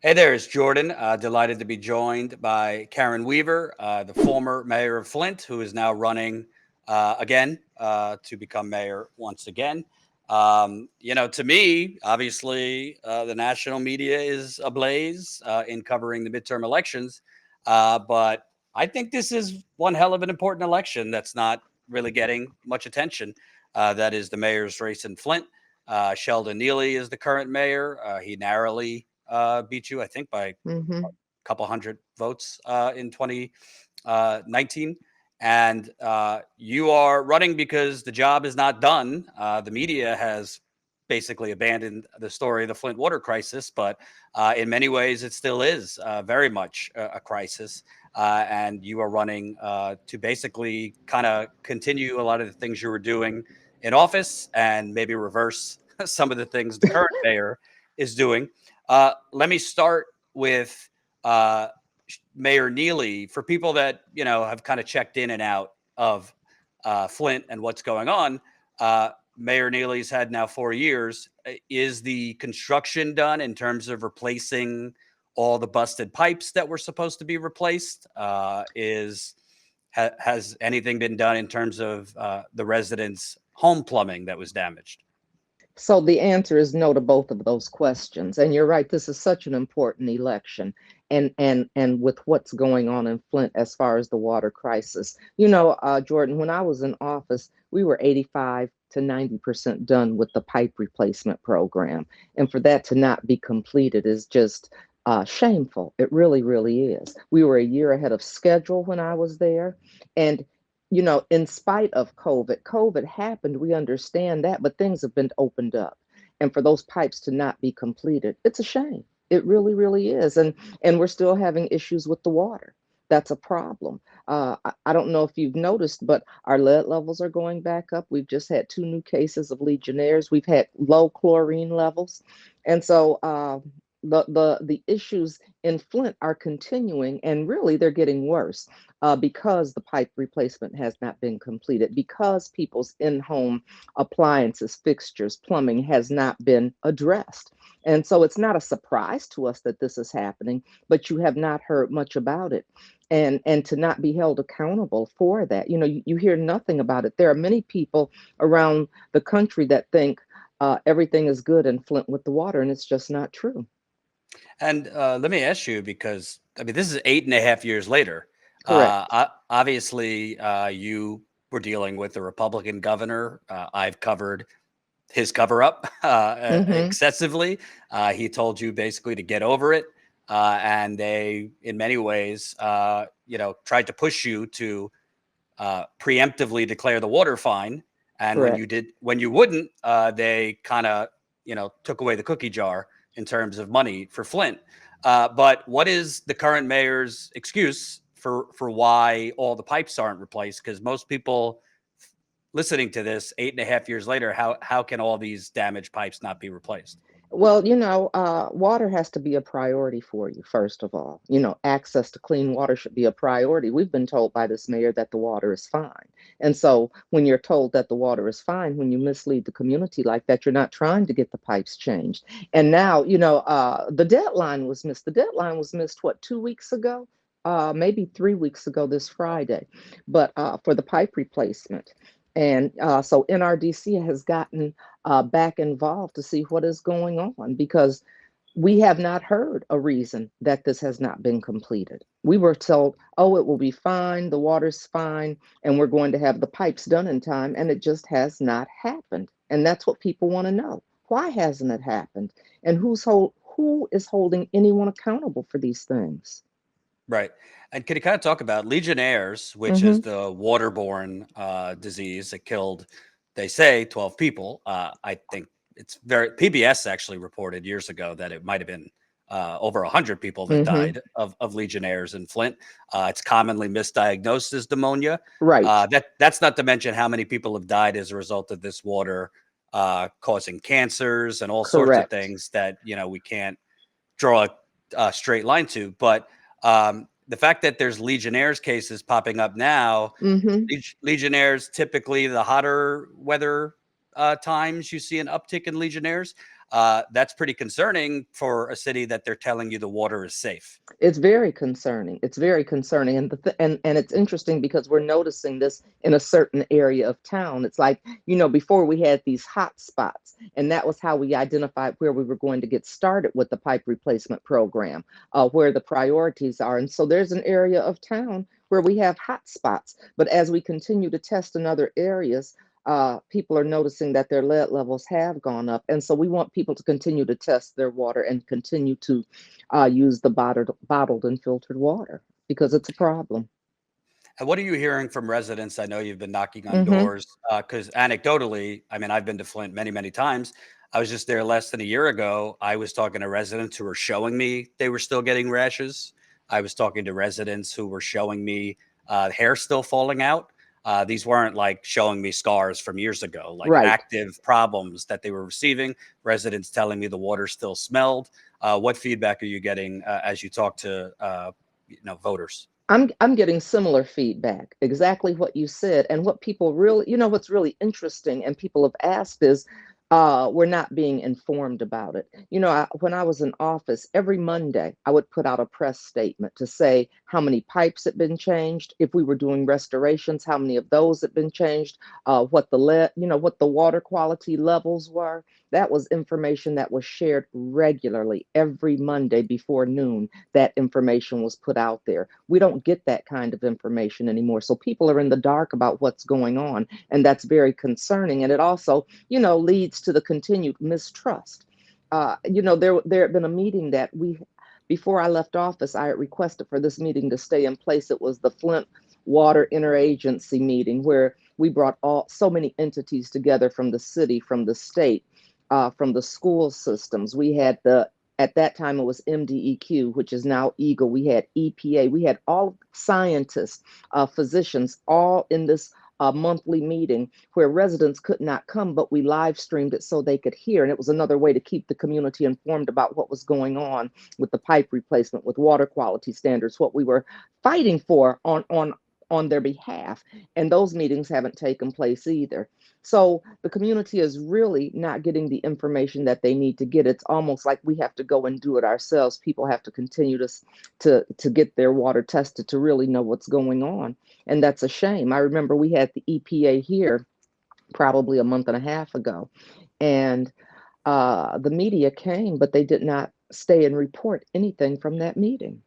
Hey there, it's Jordan. Delighted to be joined by Karen Weaver, the former mayor of Flint, who is now running again to become mayor once again. To me, obviously, the national media is ablaze in covering the midterm elections. But I think this is one hell of an important election that's not really getting much attention. That is the mayor's race in Flint. Sheldon Neely is the current mayor. He narrowly beat you, I think, by a Hmm. couple hundred votes in 2019. And you are running because the job is not done. The media has basically abandoned the story of the Flint water crisis, but in many ways, it still is very much a crisis. And you are running to basically kind of continue a lot of the things you were doing in office and maybe reverse some of the things the current mayor is doing. Let me start with uh, Mayor Neely. For people that have kind of checked in and out of Flint and what's going on, Mayor Neely's had now 4 years. Is the construction done in terms of replacing all the busted pipes that were supposed to be replaced? Has anything been done in terms of the residents' home plumbing that was damaged? So the answer is no to both of those questions. And you're right, this is such an important election. And with what's going on in Flint as far as the water crisis. Jordan, when I was in office, we were 85 to 90% done with the pipe replacement program. And for that to not be completed is just shameful. It really, really is. We were a year ahead of schedule when I was there. And in spite of COVID happened, we understand that, but things have been opened up. And for those pipes to not be completed, it's a shame. It really, really is. And we're still having issues with the water. That's a problem. I don't know if you've noticed, but our lead levels are going back up. We've just had two new cases of Legionnaires. We've had low chlorine levels. And so the issues in Flint are continuing, and really they're getting worse because the pipe replacement has not been completed, because people's in-home appliances, fixtures, plumbing has not been addressed. And so it's not a surprise to us that this is happening, but you have not heard much about it. And to not be held accountable for that, you hear nothing about it. There are many people around the country that think everything is good in Flint with the water, and it's just not true. And let me ask you, because I mean, this is 8.5 years later. Correct. Obviously, you were dealing with a Republican governor. I've covered his cover up Hmm. excessively. He told you basically to get over it. And they, in many ways, tried to push you to preemptively declare the water fine. And Correct. when you wouldn't, they kind of, took away the cookie jar in terms of money for Flint. But what is the current mayor's excuse for why all the pipes aren't replaced? Because most people listening to this 8.5 years later, how can all these damaged pipes not be replaced? Well, water has to be a priority for you, first of all. Access to clean water should be a priority. We've been told by this mayor that the water is fine. And so when you're told that the water is fine, when you mislead the community like that, you're not trying to get the pipes changed. And now, the deadline was missed. The deadline was missed, what, 2 weeks ago? Maybe 3 weeks ago this Friday, but for the pipe replacement. And so NRDC has gotten back involved to see what is going on, because we have not heard a reason that this has not been completed. We were told, oh, it will be fine, the water's fine, and we're going to have the pipes done in time, and it just has not happened. And that's what people want to know. Why hasn't it happened? And who is holding anyone accountable for these things? Right. And can you kind of talk about Legionnaires, which is Hmm. the waterborne disease that killed, they say, 12 people? I think PBS actually reported years ago that it might have been over 100 people that Hmm. died of Legionnaires in Flint. It's commonly misdiagnosed as pneumonia. Right. That's not to mention how many people have died as a result of this water causing cancers and all sorts of Correct. things that, we can't draw a straight line to. But the fact that there's Legionnaires cases popping up now, Hmm. Legionnaires typically the hotter weather times you see an uptick in Legionnaires. That's pretty concerning for a city that they're telling you the water is safe. It's very concerning. It's very concerning, and and it's interesting because we're noticing this in a certain area of town. It's like, before we had these hot spots, and that was how we identified where we were going to get started with the pipe replacement program, where the priorities are. And so there's an area of town where we have hot spots, but as we continue to test in other areas, people are noticing that their lead levels have gone up. And so we want people to continue to test their water and continue to use the bottled and filtered water because it's a problem. And what are you hearing from residents? I know you've been knocking on Hmm. doors because anecdotally, I mean, I've been to Flint many, many times. I was just there less than a year ago. I was talking to residents who were showing me they were still getting rashes. I was talking to residents who were showing me hair still falling out. These weren't like showing me scars from years ago, like Right. active problems that they were receiving. Residents telling me the water still smelled. What feedback are you getting as you talk to voters? I'm getting similar feedback, exactly what you said. And what people really, what's really interesting and people have asked is, we're not being informed about it. When I was in office, every Monday I would put out a press statement to say how many pipes had been changed, if we were doing restorations, how many of those had been changed, what the water quality levels were. That was information that was shared regularly every Monday before noon. That information was put out there. We don't get that kind of information anymore. So people are in the dark about what's going on. And that's very concerning. And it also, leads to the continued mistrust. There had been a meeting that before I left office, I had requested for this meeting to stay in place. It was the Flint Water Interagency meeting where we brought so many entities together from the city, from the state, from the school systems. We had at that time it was MDEQ, which is now Eagle. We had EPA. We had all scientists, physicians, all in this monthly meeting where residents could not come, but we live streamed it so they could hear. And it was another way to keep the community informed about what was going on with the pipe replacement, with water quality standards, what we were fighting for on their behalf. And those meetings haven't taken place either. So the community is really not getting the information that they need to get. It's almost like we have to go and do it ourselves. People have to continue to get their water tested to really know what's going on. And that's a shame. I remember we had the EPA here probably a month and a half ago, and the media came, but they did not stay and report anything from that meeting.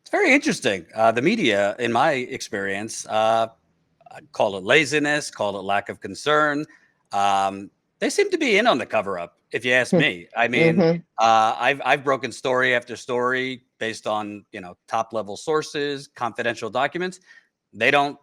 It's very interesting. The media, in my experience, call it laziness, call it lack of concern. They seem to be in on the cover up, if you ask me. I mean, Mm-hmm. I've broken story after story based on top level sources, confidential documents. They don't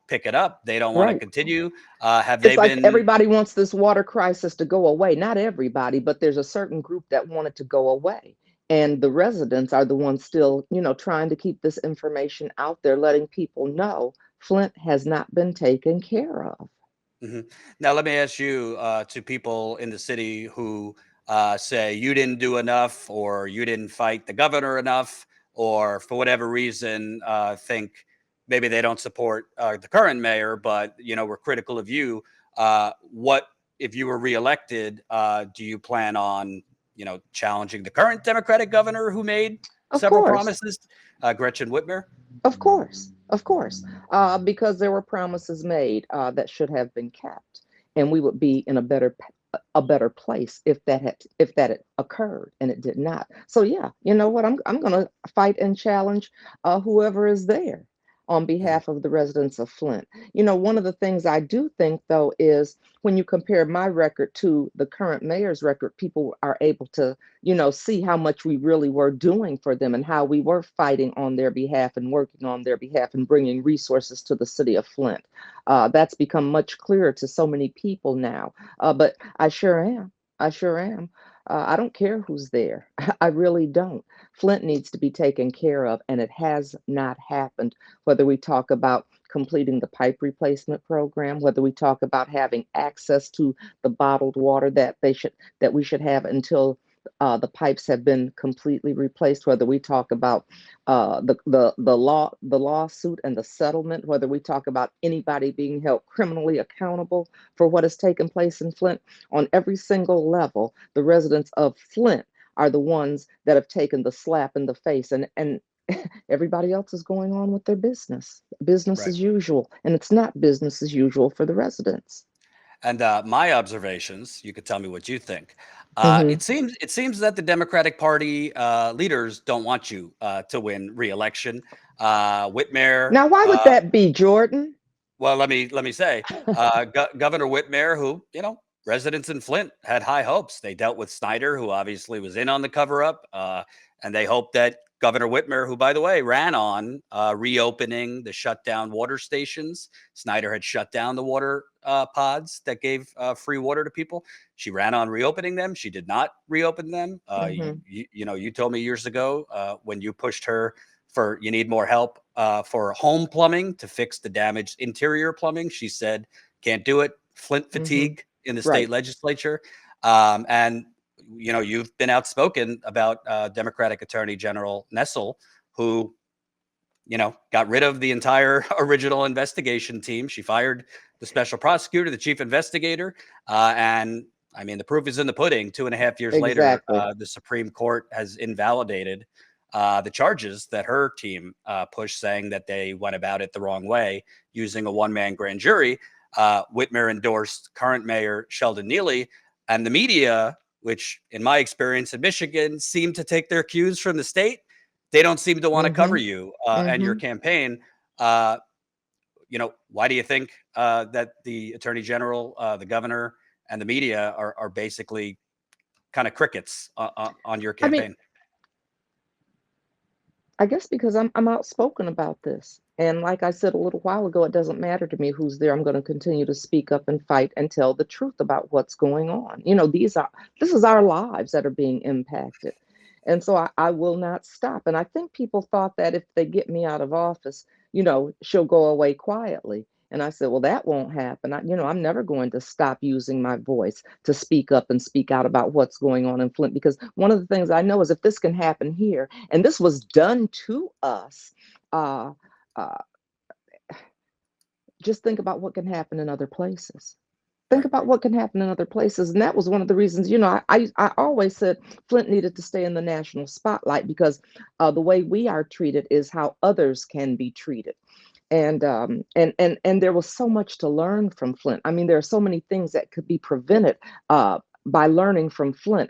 pick it up. They don't want to Right. continue. Have It's they like been? everybody wants this water crisis to go away. Not everybody, but there's a certain group that want it to go away. And the residents are the ones still, trying to keep this information out there, letting people know Flint has not been taken care of. Mhm. Now, let me ask you to people in the city who say you didn't do enough, or you didn't fight the governor enough, or for whatever reason think maybe they don't support the current mayor, but we're critical of you. What if you were reelected? Do you plan on challenging the current Democratic governor who made Of several course. promises, Gretchen Whitmer? Of course, of course, because there were promises made that should have been kept, and we would be in a better place if that had occurred, and it did not. So yeah, you know what? I'm going to fight and challenge whoever is there on Mhm. behalf of the residents of Flint. One of the things I do think though is when you compare my record to the current mayor's record, people are able to see how much we really were doing for them and how we were fighting on their behalf and working on their behalf and bringing resources to the city of Flint. That's become much clearer to so many people now. But I sure am. I sure am. I don't care who's there. I really don't. Flint needs to be taken care of, and it has not happened. Whether we talk about completing the pipe replacement program, whether we talk about having access to the bottled water that we should have until the pipes have been completely replaced. Whether we talk about the lawsuit and the settlement, whether we talk about anybody being held criminally accountable for what has taken place in Flint, on every single level, the residents of Flint are the ones that have taken the slap in the face, and everybody else is going on with their business Right. as usual, and it's not business as usual for the residents. And my observations, you could tell me what you think. Hmm. It seems that the Democratic Party leaders don't want you to win re-election. Whitmer, Now, why would that be, Jordan? well, let me say, Governor Whitmer, who residents in Flint had high hopes. They dealt with Snyder, who obviously was in on the cover up, and they hoped that Governor Whitmer, who by the way ran on reopening the shut down water stations. Snyder had shut down the water pods that gave free water to people. She ran on reopening them. She did not reopen them. Hmm. You told me years ago when you pushed her for you need more help for home plumbing to fix the damaged interior plumbing. She said, can't do it. Flint Hmm. fatigue in the state Right. legislature. And, you've been outspoken about Democratic Attorney General Nessel, who, got rid of the entire original investigation team. She fired the special prosecutor, the chief investigator. And I mean, the proof is in the pudding. 2.5 years later, Exactly. the Supreme Court has invalidated the charges that her team pushed, saying that they went about it the wrong way using a one-man grand jury. Whitmer endorsed current mayor Sheldon Neely, and the media, which in my experience in Michigan, seem to take their cues from the state. They don't seem to want to cover Hmm. you and your Hmm. campaign. Uh, why do you think that the attorney general, the governor, and the media are basically kind of crickets on your I mean, campaign? I guess because I'm outspoken about this. And like I said a little while ago, it doesn't matter to me who's there. I'm going to continue to speak up and fight and tell the truth about what's going on. This is our lives that are being impacted. And so I will not stop. And I think people thought that if they get me out of office, she'll go away quietly. And I said, well, that won't happen. I'm never going to stop using my voice to speak up and speak out about what's going on in Flint. Because one of the things I know is if this can happen here, and this was done to us, uh, uh, just think about what can happen in other places. Think Right. about what can happen in other places. And that was one of the reasons, I always said Flint needed to stay in the national spotlight because the way we are treated is how others can be treated. And there was so much to learn from Flint. I mean, there are so many things that could be prevented by learning from Flint,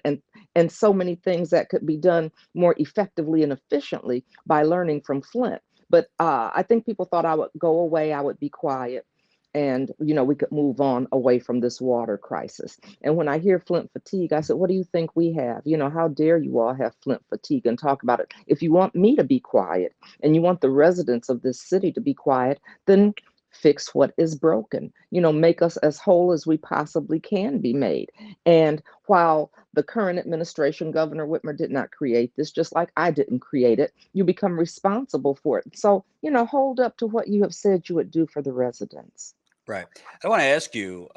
and so many things that could be done more effectively and efficiently by learning from Flint. But I think people thought I would go away, I would be quiet, and we could move on away from this water crisis. And when I hear Flint fatigue, I said, what do you think we have? How dare you all have Flint fatigue and talk about it? If you want me to be quiet and you want the residents of this city to be quiet, then fix what is broken. Make us as whole as we possibly can be made. And while the current administration, Governor Whitmer, did not create this, just like I didn't create it, you become responsible for it. So, hold up to what you have said you would do for the residents. Right. I want to ask you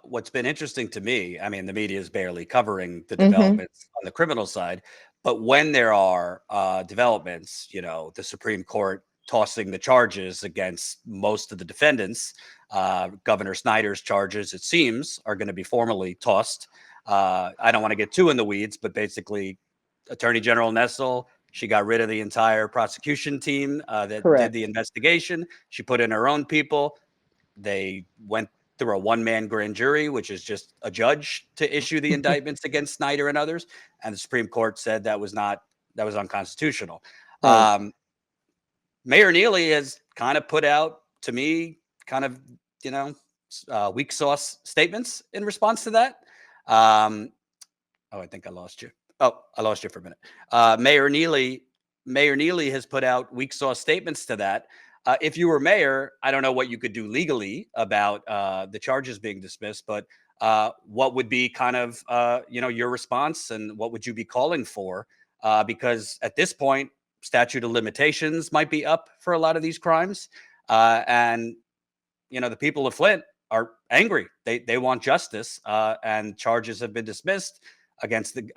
what's been interesting to me. I mean, the media is barely covering the Mm-hmm. developments on the criminal side, but when there are developments, the Supreme Court tossing the charges against most of the defendants, Governor Snyder's charges, it seems, are going to be formally tossed. I don't want to get too in the weeds, but basically, Attorney General Nessel, she got rid of the entire prosecution team that did the Correct. investigation. She put in her own people. They went through a one-man grand jury, which is just a judge to issue the indictments against Snyder and others. And the Supreme Court said that was unconstitutional. Right. Um, Mayor Neely has kind of put out, to me, kind of, you know, weak sauce statements in response to that. Um, oh, I think I lost you. Oh, I lost you for a minute. Mayor Neely has put out weak sauce statements to that. If you were mayor, I don't know what you could do legally about the charges being dismissed, but what would be kind of your response, and what would you be calling for? Because at this point, statute of limitations might be up for a lot of these crimes, and the people of Flint are angry. They want justice, and charges have been dismissed against the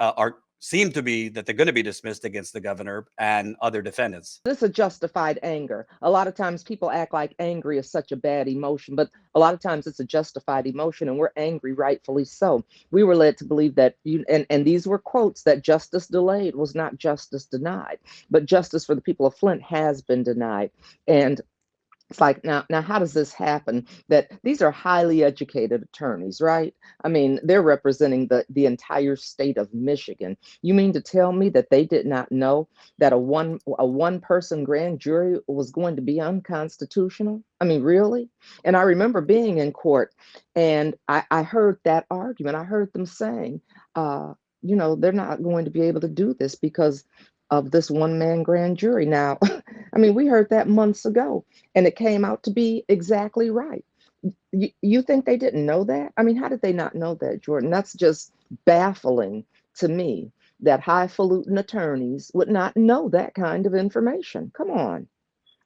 seem to be that they're going to be dismissed against the governor and other defendants. This is a justified anger. A lot of times people act like angry is such a bad emotion, but a lot of times it's a justified emotion, and we're angry, rightfully so. We were led to believe that and these were quotes, that justice delayed was not justice denied, but justice for the people of Flint has been denied. And it's like, now how does this happen? That these are highly educated attorneys, right? I mean, they're representing the entire state of Michigan. You mean to tell me that they did not know that a one person grand jury was going to be unconstitutional? I mean, really? And I remember being in court, and I heard that argument. I heard them saying, they're not going to be able to do this because of this one man grand jury. Now, I mean, we heard that months ago, and it came out to be exactly right. You think they didn't know that? I mean, how did they not know that, Jordan? That's just baffling to me, that highfalutin attorneys would not know that kind of information. Come on.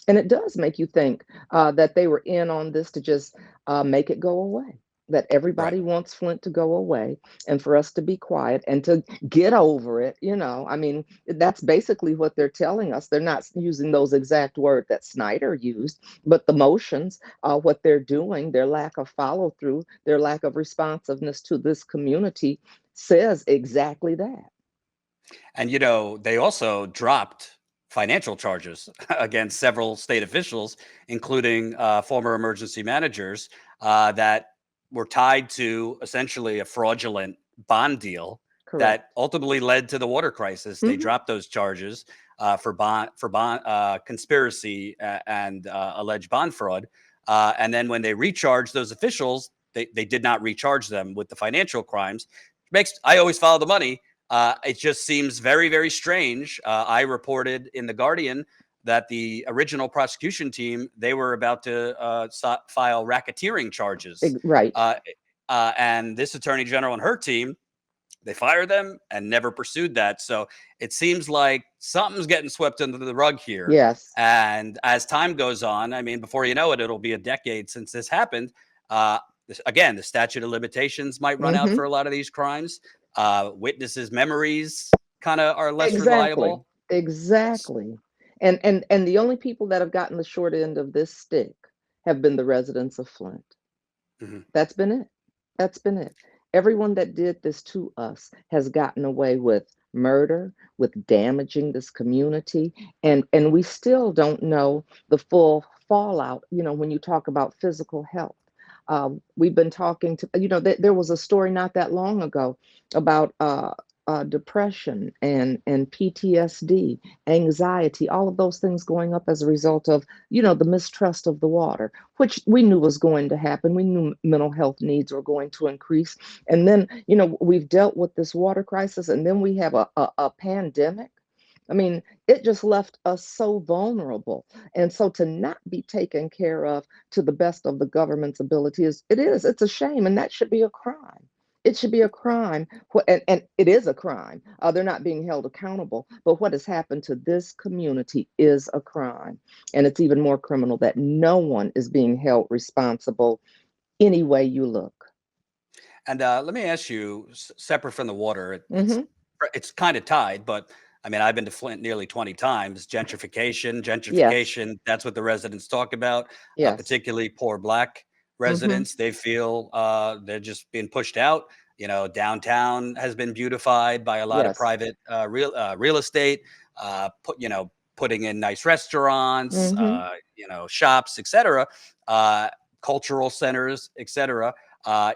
And it does make you think that they were in on this to just make it go away. That Right. everybody wants Flint to go away and for us to be quiet and to get over it. I mean, that's basically what they're telling us. They're not using those exact words that Snyder used, but the motions, what they're doing, their lack of follow through, their lack of responsiveness to this community says exactly that. And, they also dropped financial charges against several state officials, including former emergency managers that were tied to essentially a fraudulent bond deal Correct. that ultimately led to the water crisis. They Hmm. dropped those charges for bond conspiracy and alleged bond fraud. And then when they recharged those officials, they did not recharge them with the financial crimes. I always follow the money. It just seems very, very strange. I reported in The Guardian that the original prosecution team, they were about to file racketeering charges. Right. Uh, and this attorney general and her team, they fired them and never pursued that. So it seems like something's getting swept under the rug here. Yes. And as time goes on, I mean, before you know it, it'll be a decade since this happened. Uh, Again, the statute of limitations might run out Hmm. for a lot of these crimes. Witnesses' memories kind of are less Exactly. reliable. Exactly. And the only people that have gotten the short end of this stick have been the residents of Flint. Mhm. That's been it. That's been it. Everyone that did this to us has gotten away with murder, with damaging this community, and we still don't know the full fallout. When you talk about physical health, we've been talking to. There was a story not that long ago about depression and PTSD, anxiety, all of those things going up as a result of the mistrust of the water, which we knew was going to happen. We knew mental health needs were going to increase. And then, we've dealt with this water crisis, and then we have a pandemic. I mean, it just left us so vulnerable. And so to not be taken care of to the best of the government's ability it's a shame, and that should be a crime. It should be a crime, and it is a crime. They're not being held accountable. But what has happened to this community is a crime. And it's even more criminal that no one is being held responsible any way you look. And let me ask you, separate from the water, Hmm. it's kind of tied, but I mean, I've been to Flint nearly 20 times. Yes, Gentrification, that's what the residents talk about, yes. particularly poor Black Hmm. residents. They feel they're just being pushed out. Downtown has been beautified by a lot of Yes. private real estate, putting in nice restaurants, Hmm. shops, etc., cultural centers, etc.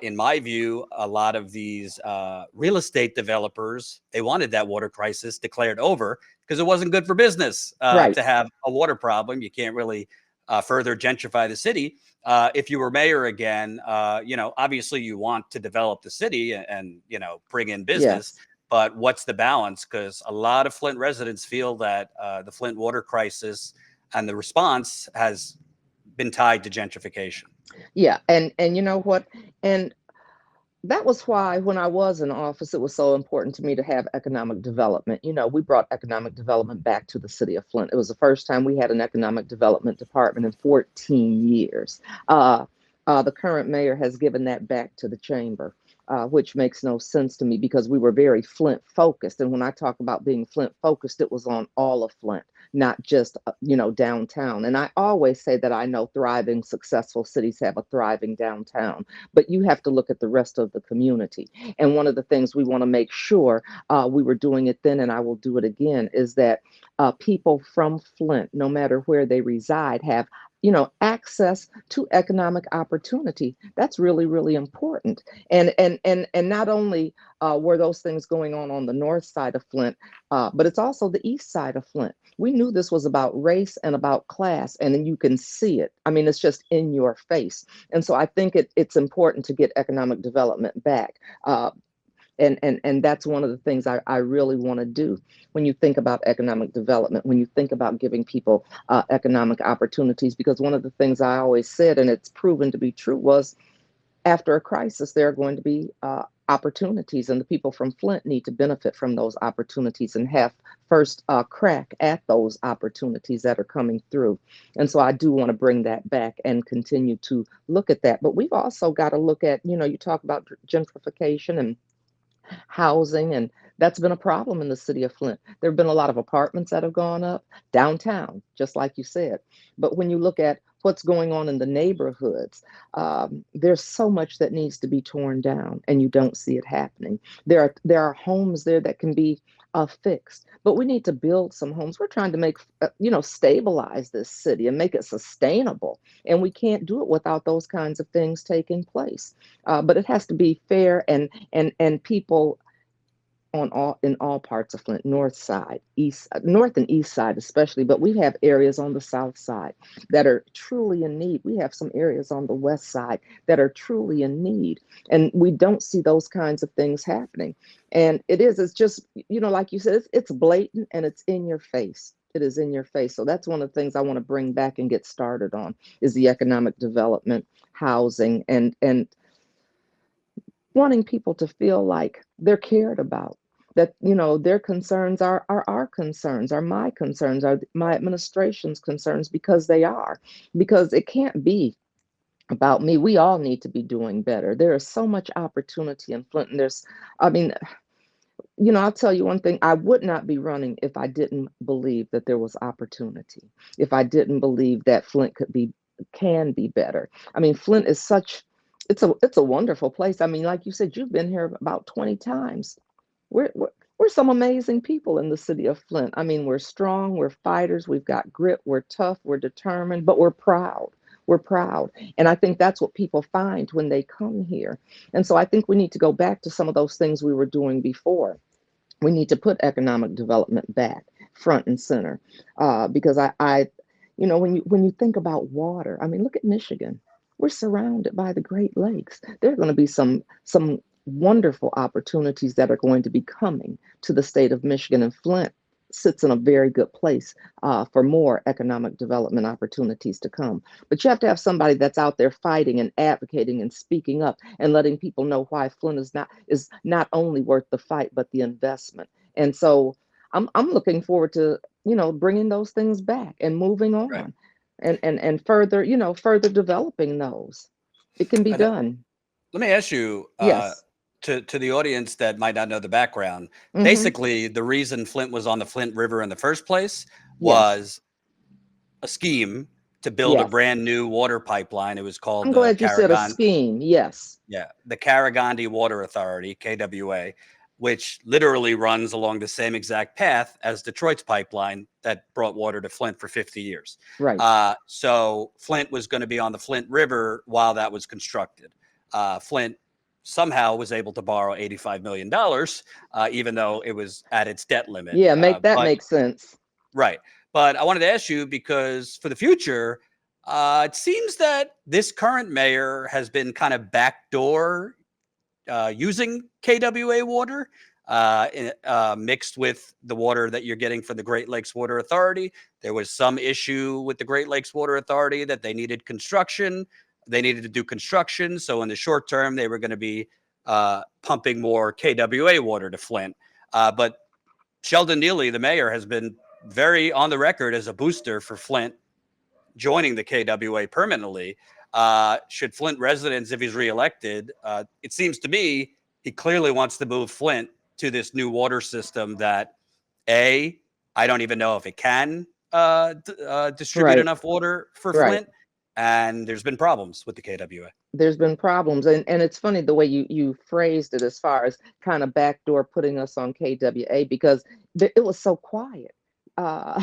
In my view, a lot of these real estate developers, they wanted that water crisis declared over because it wasn't good for business Right. to have a water problem. You can't really further gentrify the city. If you were mayor again, obviously you want to develop the city and bring in business. Yes. But what's the balance? Because a lot of Flint residents feel that the Flint water crisis and the response has been tied to gentrification. Yeah. And you know what? And that was why when I was in office, it was so important to me to have economic development. We brought economic development back to the city of Flint. It was the first time we had an economic development department in 14 years. The current mayor has given that back to the chamber. which makes no sense to me because we were very Flint focused. And when I talk about being Flint focused, it was on all of Flint, not just, downtown. And I always say that I know thriving, successful cities have a thriving downtown, but you have to look at the rest of the community. And one of the things we want to make sure, we were doing it then, and I will do it again, is that people from Flint, no matter where they reside, have access to economic opportunity. That's really, really important. And not only were those things going on the north side of Flint, but it's also the east side of Flint. We knew this was about race and about class, and then you can see it. I mean, it's just in your face. And so I think it's important to get economic development back. And that's one of the things I really want to do. When you think about economic development, when you think about giving people economic opportunities, because one of the things I always said, and it's proven to be true, was after a crisis, there are going to be opportunities, and the people from Flint need to benefit from those opportunities and have first crack at those opportunities that are coming through. And so I do want to bring that back and continue to look at that. But we've also got to look at, you talk about gentrification and housing, and that's been a problem in the city of Flint. There have been a lot of apartments that have gone up downtown, just like you said. But when you look at what's going on in the neighborhoods, there's so much that needs to be torn down, and you don't see it happening. There are homes there that can be fixed, but we need to build some homes. We're trying to make stabilize this city and make it sustainable, and we can't do it without those kinds of things taking place. But it has to be fair, and people in all parts of Flint, north and east side especially, but we have areas on the south side that are truly in need. We have some areas on the west side that are truly in need, and we don't see those kinds of things happening. And it's just, like you said, it's blatant and it's in your face. It is in your face. So that's one of the things I want to bring back and get started on, is the economic development, housing, and wanting people to feel like they're cared about, that their concerns are our concerns, are my concerns, are my administration's concerns, because they are. Because it can't be about me. We all need to be doing better. There is so much opportunity in Flint, and I mean, I'll tell you one thing: I would not be running if I didn't believe that there was opportunity, if I didn't believe that Flint can be better. I mean, Flint is it's a wonderful place. I mean, like you said, you've been here about 20 times. We're some amazing people in the city of Flint. I mean, we're strong, we're fighters, we've got grit, we're tough, we're determined, but we're proud. We're proud. And I think that's what people find when they come here. And so I think we need to go back to some of those things we were doing before. We need to put economic development back front and center, because when you think about water, I mean, look at Michigan. We're surrounded by the Great Lakes. There are going to be some wonderful opportunities that are going to be coming to the state of Michigan, and Flint sits in a very good place for more economic development opportunities to come. But you have to have somebody that's out there fighting and advocating and speaking up and letting people know why Flint is not only worth the fight, but the investment. And so I'm looking forward to bringing those things back and moving on, Right. and further developing those. It can be And done. let me ask you, Yes. to the audience that might not know the background. Hmm. Basically, the reason Flint was on the Flint River in the first place Yes. was a scheme to build a Yes. brand new water pipeline. It was called I'm the glad you said a scheme. Yes. The Carragandi Water Authority, KWA, which literally runs along the same exact path as Detroit's pipeline that brought water to Flint for 50 years. Right. So Flint was going to be on the Flint River while that was constructed. Flint somehow was able to borrow $85 million, even though it was at its debt limit. Yeah, make that But make sense. Right. But I wanted to ask you, because for the future, it seems that this current mayor has been kind of backdoor using KWA water, mixed with the water that you're getting from the Great Lakes Water Authority. There was some issue with the Great Lakes Water Authority that they needed construction. They needed to do construction. So in the short term, they were going to be pumping more KWA water to Flint. But Sheldon Neely, the mayor, has been very on the record as a booster for Flint joining the KWA permanently. Should Flint residents, if he's reelected, it seems to me he clearly wants to move Flint to this new water system that I don't even know if it can distribute Right, enough water for right. Flint, and there's been problems with the KWA. There's been problems, and it's funny the way you phrased it as far as kind of backdoor putting us on KWA, because it was so quiet. uh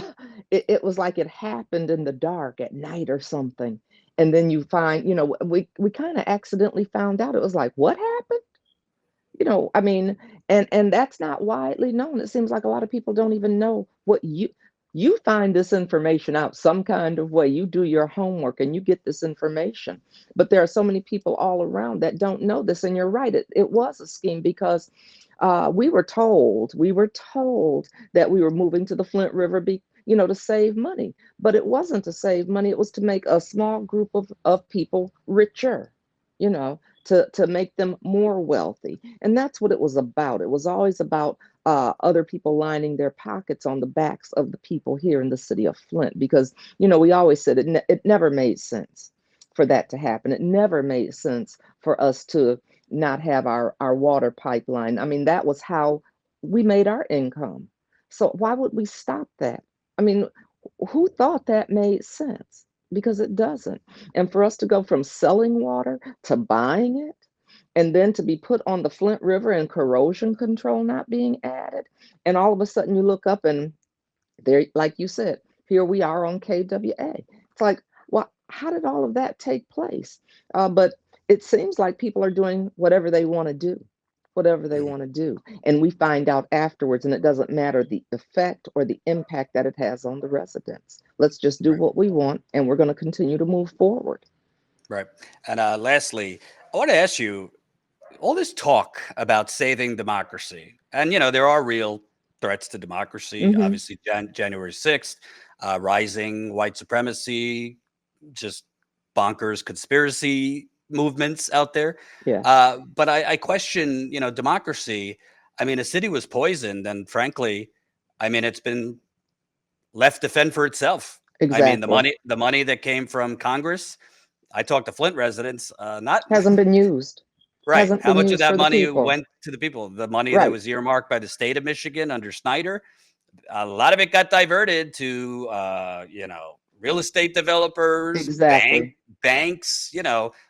it was like it happened in the dark at night or something, and then you find, we kind of accidentally found out. It was like, what happened? I mean, and that's not widely known. It seems like a lot of people don't even know what you find this information out some kind of way. You do your homework and you get this information. But there are so many people all around that don't know this. And you're right, it was a scheme, because we were told that we were moving to the Flint River, to save money. But it wasn't to save money. It was to make a small group of people richer, you know, to make them more wealthy. And that's what it was about. It was always about other people lining their pockets on the backs of the people here in the city of Flint. Because, we always said it never made sense for that to happen. It never made sense for us to not have our water pipeline. I mean, that was how we made our income. So why would we stop that? I mean, who thought that made sense? Because it doesn't. And for us to go from selling water to buying it, and then to be put on the Flint River and corrosion control not being added, and all of a sudden you look up and there, like you said, here we are on KWA. It's like, well, how did all of that take place? But it seems like people are doing whatever they want to do, whatever they Mhm. want to do. And we find out afterwards, and it doesn't matter the effect or the impact that it has on the residents. Let's just do Right. what we want, and we're going to continue to move forward. Right. And lastly, I want to ask you, all this talk about saving democracy, and there are real threats to democracy. Hmm. Obviously, January 6th, rising white supremacy, just bonkers conspiracy movements out there. Yeah, But I question, democracy. I mean, a city was poisoned, and frankly, I mean, it's been left to fend for itself. I mean, the exactly. money that came from Congress. I talked to Flint residents. Not Hasn't been used. right. Hasn't How been much of used that for the money people. went to the people? The money that Right. was earmarked by the state of Michigan under Snyder, a lot of it got diverted to real estate developers, Exactly. banks,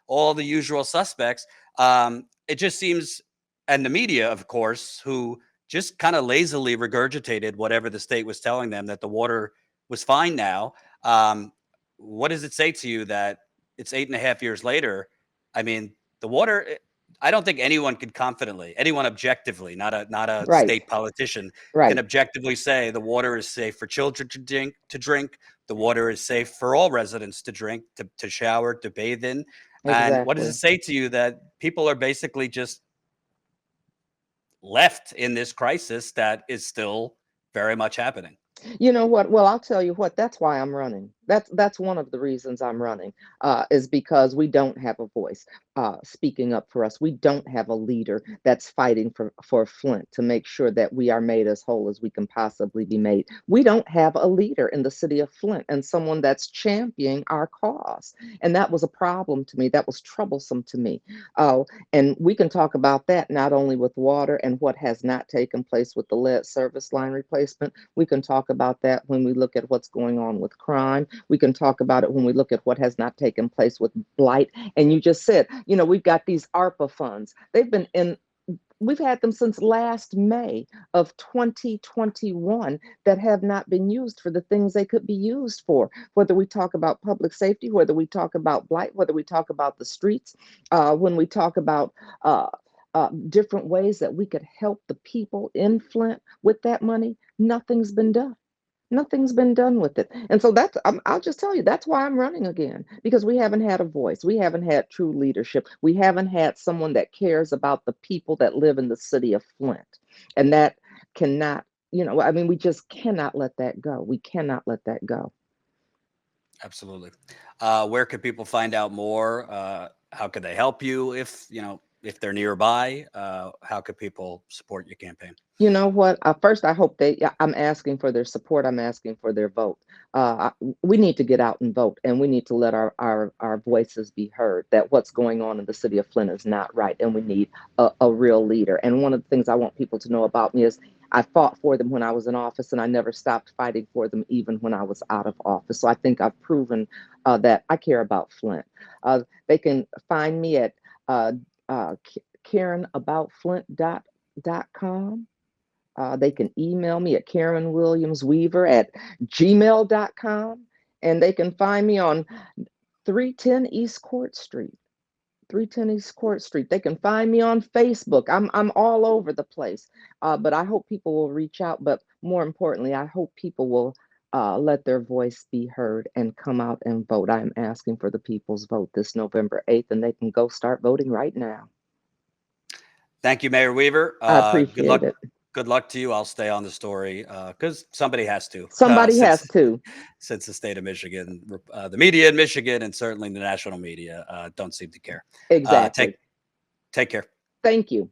all the usual suspects. It just seems, and the media, of course, who just kind of lazily regurgitated whatever the state was telling them, that the water was fine now. um, what does it say to you that it's 8.5 years later? I mean, the water, I don't think anyone could confidently, anyone objectively, not a Right. state politician, can Right. objectively say the water is safe for children to drink. The water is safe for all residents to drink, to shower, to bathe in. And what does it Exactly. say to you that people are basically just left in this crisis that is still very much happening? You know what? Well, I'll tell you what, that's why I'm running. That's one of the reasons I'm running, is because we don't have a voice speaking up for us. We don't have a leader that's fighting for Flint to make sure that we are made as whole as we can possibly be made. We don't have a leader in the city of Flint and someone that's championing our cause. And that was a problem to me. That was troublesome to me. And we can talk about that not only with water and what has not taken place with the lead service line replacement. We can talk about that when we look at what's going on with crime. We can talk about it when we look at what has not taken place with blight. And you just said, we've got these ARPA funds. We've had them since last May of 2021 that have not been used for the things they could be used for. Whether we talk about public safety, whether we talk about blight, whether we talk about the streets, when we talk about different ways that we could help the people in Flint with that money, nothing's been done. Nothing's been done with it. And so I'll just tell you, that's why I'm running again, because we haven't had a voice. We haven't had true leadership. We haven't had someone that cares about the people that live in the city of Flint. And that cannot, I mean, we just cannot let that go. We cannot let that go. Absolutely. Where could people find out more? How could they help you if if they're nearby, how could people support your campaign? You know what? First, I hope yeah, I'm asking for their support. I'm asking for their vote. We need to get out and vote, and we need to let our voices be heard. That what's going on in the city of Flint is not right, and we need a real leader. And one of the things I want people to know about me is I fought for them when I was in office, and I never stopped fighting for them even when I was out of office. So I think I've proven that I care about Flint. They can find me at KarenAboutFlint.com. They can email me at KarenWilliamsWeaver@gmail.com. And they can find me on 310 East Court Street. 310 East Court Street. They can find me on Facebook. I'm all over the place. But I hope people will reach out. But more importantly, I hope people will let their voice be heard and come out and vote. I am asking for the people's vote this November 8th, and they can go start voting right now. Thank you, Mayor Weaver. I Good appreciate luck. it. Good luck to you. I'll stay on the story because somebody has to. Somebody has to. Since the state of Michigan, the media in Michigan, and certainly the national media don't seem to care. Exactly. Take care. Thank you.